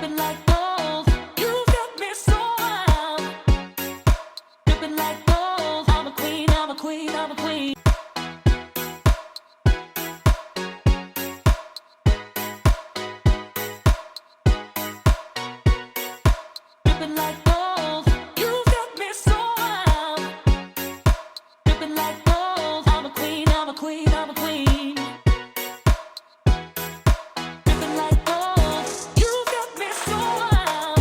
Dripping like gold, you got me so wild. Dripping like gold, I'm a queen, I'm a queen, I'm a queen. Dripping like gold, you got me so wild. I'm a queen, I'm a queen, I'm a queen. Dripping like gold, you got me so wild.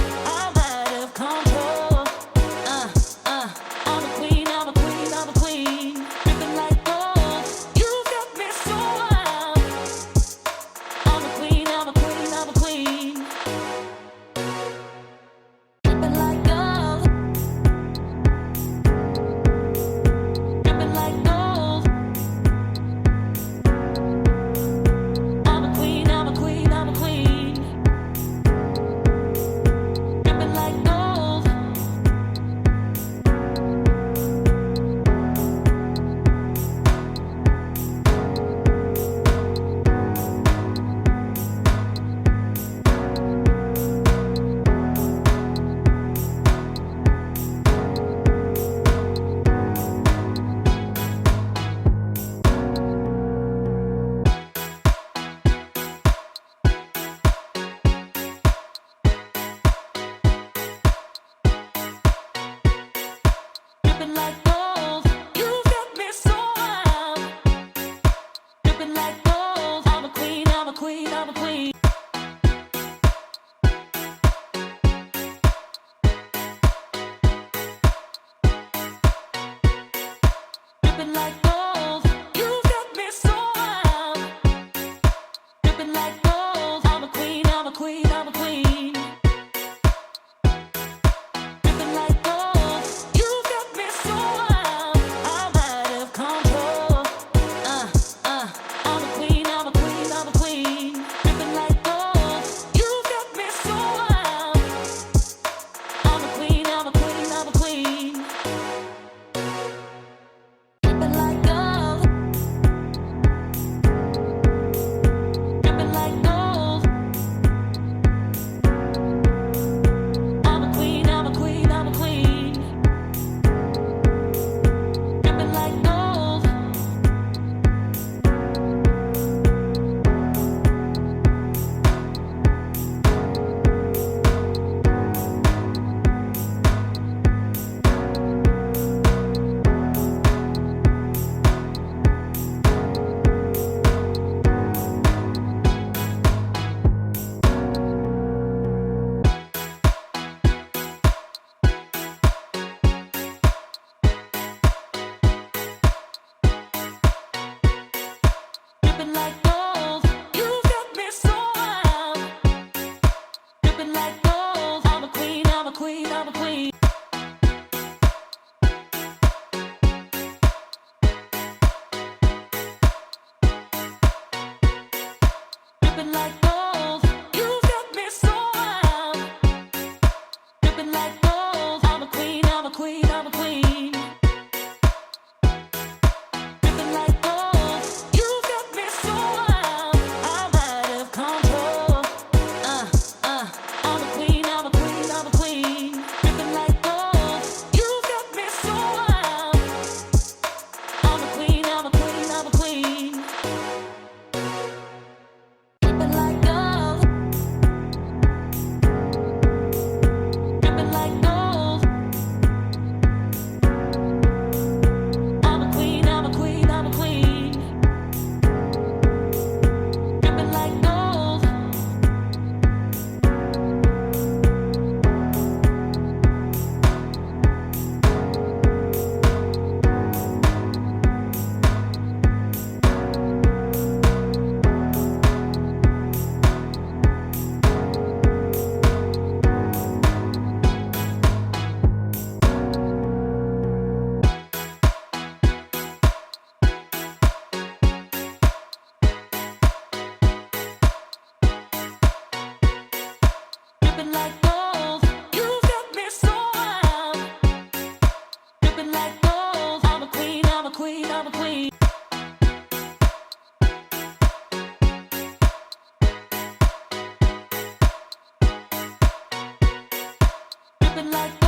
I'm a queen, I'm a queen, I'm a queen. Dripping like gold, you got me so wild. I'm a queen, I'm a queen, I'm a queen, I'm a queen. Dripping like gold, you got me so wild. Dripping like gold, I'm a queen, I'm a queen, I'm a queen. Dripping like gold, you got me so wild. I'm out of control. I'm a queen, I'm a queen, I'm a queen. Dripping like gold, you got me so wild. I'm a queen, I'm a queen, I'm a queen. Dripping like gold, dripping like gold. I'm a queen, I'm a queen, I'm a queen. Dripping like gold. Dripping like gold, you got me so wild. Dripping like gold, I'm a queen, I'm a queen, I'm a queen. dripping like